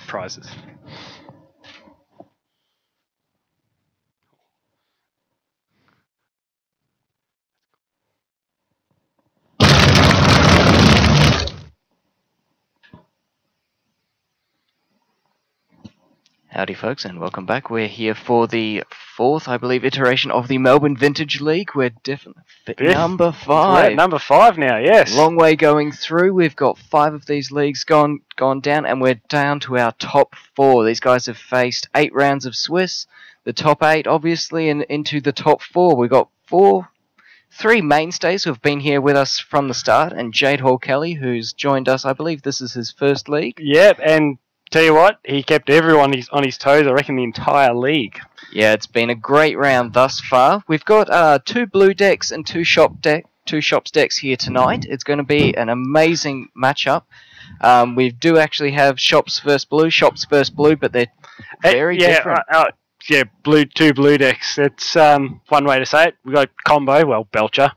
Prizes. Howdy folks and welcome back. We're here for the fourth, I believe, iteration of the Melbourne Vintage League. We're definitely number 5. We're at number 5 now, yes. Long way going through. We've got 5 of these leagues gone down and we're down to our top 4. These guys have faced 8 rounds of Swiss, the top 8 obviously, and into the top 4. We've got 3 mainstays who have been here with us from the start, and Jade Hall Kelly, who's joined us. I believe this is his first league. Yep, and tell you what, he kept everyone on his toes, I reckon the entire league. Yeah, it's been a great round thus far. We've got 2 blue decks and 2 shops decks here tonight. It's going to be an amazing matchup. We do actually have shops versus blue, but they're very different. Yeah, 2 blue decks. It's one way to say it. We've got combo, well, Belcher,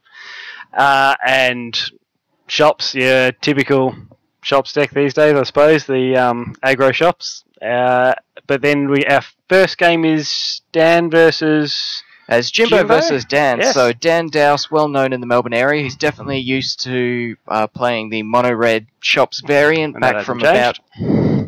and shops, yeah, typical shops deck these days, I suppose, the aggro shops. But then our first game is Dan versus... As Jimbo versus Dan. Yes. So Dan Dowse, well known in the Melbourne area. He's definitely used to playing the mono red shops variant back from about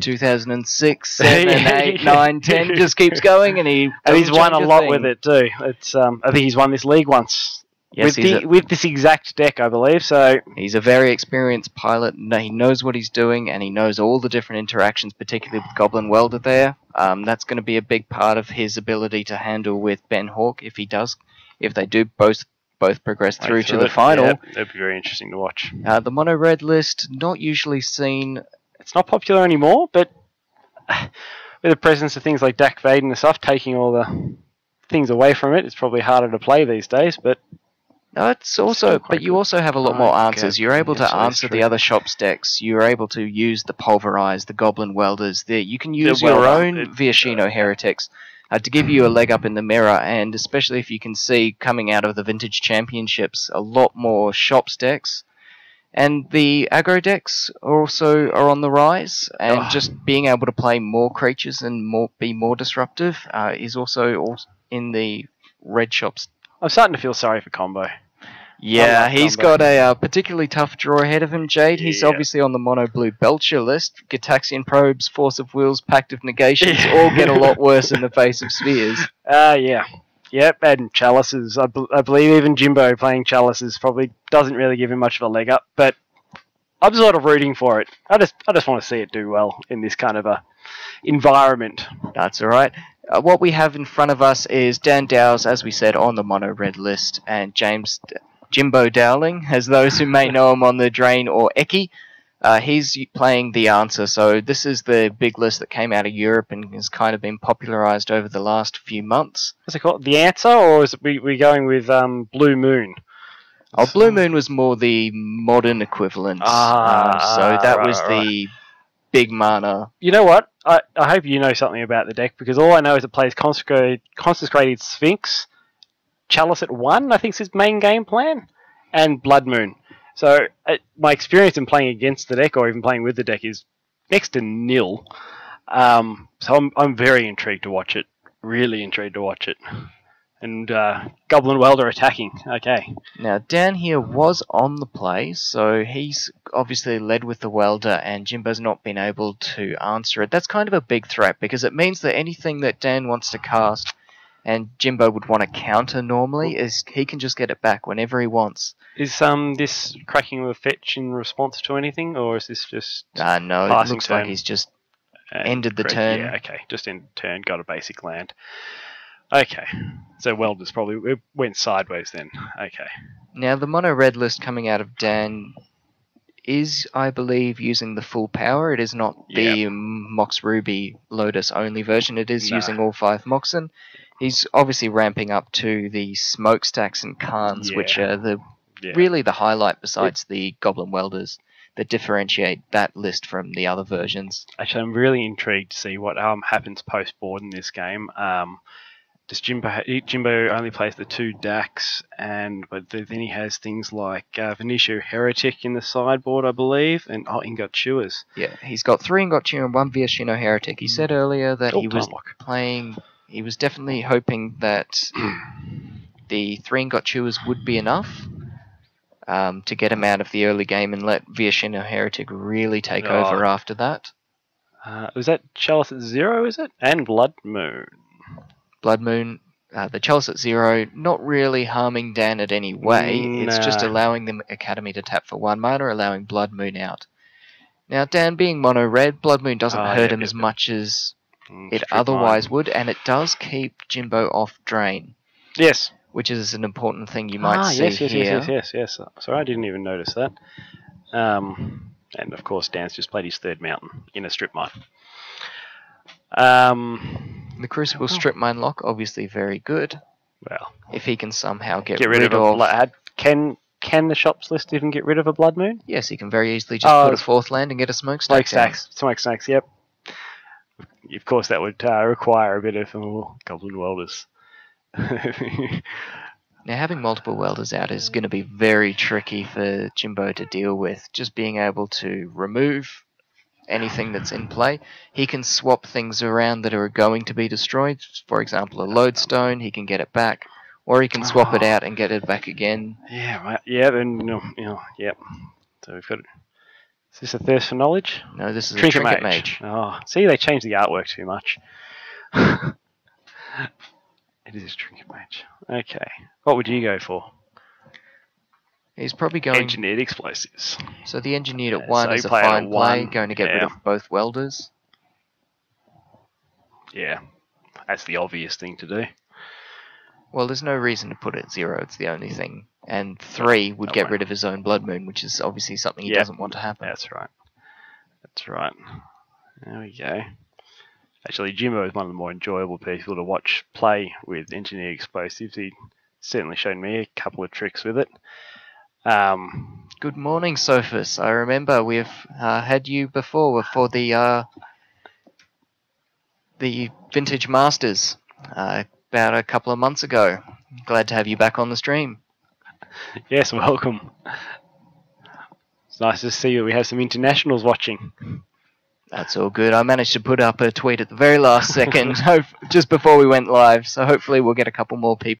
2006, 7, 8, 9, 10. Just keeps going, and he's won a lot with it too. It's I think he's won this league once. Yes, with this exact deck, I believe. So he's a very experienced pilot. He knows what he's doing, and he knows all the different interactions, particularly with Goblin Welder there. That's going to be a big part of his ability to handle with Ben Hawk if they do both progress through to the final. Yeah, that'd be very interesting to watch. The mono red list, not usually seen. It's not popular anymore, but with the presence of things like Dak Vaden and stuff taking all the things away from it, it's probably harder to play these days. But no, it's also, but you also have a lot more answers. You're able to answer the other shops decks. You're able to use the Pulverize, the Goblin Welders. You can use your own Viashino Heretics to give you a leg up in the mirror, and especially if you can see coming out of the Vintage Championships, a lot more shops decks. And the aggro decks also are on the rise, and just being able to play more creatures and be more disruptive is also in the red shops. I'm starting to feel sorry for Combo. Yeah, he's got a particularly tough draw ahead of him, Jade. He's obviously on the mono-blue Belcher list. Gitaxian Probes, Force of Wills, Pact of Negations all get a lot worse in the face of Spheres. Yeah. Yep, and Chalices. I believe even Jimbo playing Chalices probably doesn't really give him much of a leg up, but I'm sort of rooting for it. I just want to see it do well in this kind of a environment. That's all right. What we have in front of us is Dan Dowse, as we said, on the mono-red list, and Jimbo Dowling, as those who may know him on the Drain or Eki. He's playing the answer, so this is the big list that came out of Europe and has kind of been popularized over the last few months. What's it called? The answer, or is we going with Blue Moon? Oh, Blue Moon was more the modern equivalent. So that was the big mana. You know what? I hope you know something about the deck, because all I know is it plays Consecrated Sphinx, Chalice at 1, I think is his main game plan, and Blood Moon. So my experience in playing against the deck, or even playing with the deck, is next to nil. So I'm very intrigued to watch it. Really intrigued to watch it. And Goblin Welder attacking. Okay. Now, Dan here was on the play, so he's obviously led with the Welder, and Jimbo's not been able to answer it. That's kind of a big threat, because it means that anything that Dan wants to cast and Jimbo would want to counter normally, is he can just get it back whenever he wants. Is this cracking with fetch in response to anything, or is this just no, it looks like he's just ended the turn. Yeah, okay, just ended the turn, got a basic land. Okay, so Welder's probably went sideways then. Okay. Now the mono red list coming out of Dan is, I believe, using the full power. It is not the Mox Ruby Lotus only version. It is using all 5 Moxen. He's obviously ramping up to the Smokestacks and Khans, which are really the highlight besides the Goblin Welders that differentiate that list from the other versions. Actually, I'm really intrigued to see what happens post-board in this game. Does Jimbo only plays the 2 Dax, but then he has things like Venetia Heretic in the sideboard, I believe, and Ingot Chewers. Yeah, he's got 3 Ingot Chewer and 1 Viashino Heretic. He said earlier that he was playing. He was definitely hoping that the 3 Ingot Chewers would be enough to get him out of the early game and let Viashino Heretic really take over after that. Was that Chalice at 0, is it? And Blood Moon. Blood Moon, the Chalice at 0, not really harming Dan at any way. It's just allowing the Academy to tap for 1 mana, allowing Blood Moon out. Now, Dan being mono red, Blood Moon doesn't hurt him as much as it otherwise would, and it does keep Jimbo off drain. Yes. Which is an important thing you might see here. Yes. Sorry, I didn't even notice that. And of course, Dan's just played his 3rd mountain in a strip mine. The Crucible strip mine lock, obviously very good. Well, if he can somehow get rid of can the shops list even get rid of a Blood Moon? Yes, he can very easily just put a 4th land and get a Smokestack. Smokestacks, yep. Of course, that would require a bit of Goblin Welders. Now, having multiple welders out is going to be very tricky for Jimbo to deal with. Just being able to remove anything that's in play. He can swap things around that are going to be destroyed. For example, a lodestone, he can get it back. Or he can swap it out and get it back again. Yeah, right. Yeah, then, yep. So we've got... Is this a Thirst for Knowledge? No, this is a Trinket Mage. Oh, see, they changed the artwork too much. It is Trinket Mage. Okay. What would you go for? He's probably going... Engineered Explosives. So the Engineered at 1 is a fine play, going to get rid of both welders. Yeah, that's the obvious thing to do. Well, there's no reason to put it at 0, it's the only thing. And 3 would get rid of his own Blood Moon, which is obviously something he doesn't want to happen. That's right. There we go. Actually, Jimbo is one of the more enjoyable people to watch play with Engineered Explosives. He certainly showed me a couple of tricks with it. Good morning, Sophus. I remember we've had you before for the Vintage Masters about a couple of months ago. Glad to have you back on the stream. Yes, welcome. It's nice to see that we have some internationals watching. That's all good. I managed to put up a tweet at the very last second, just before we went live, so hopefully we'll get a couple more people.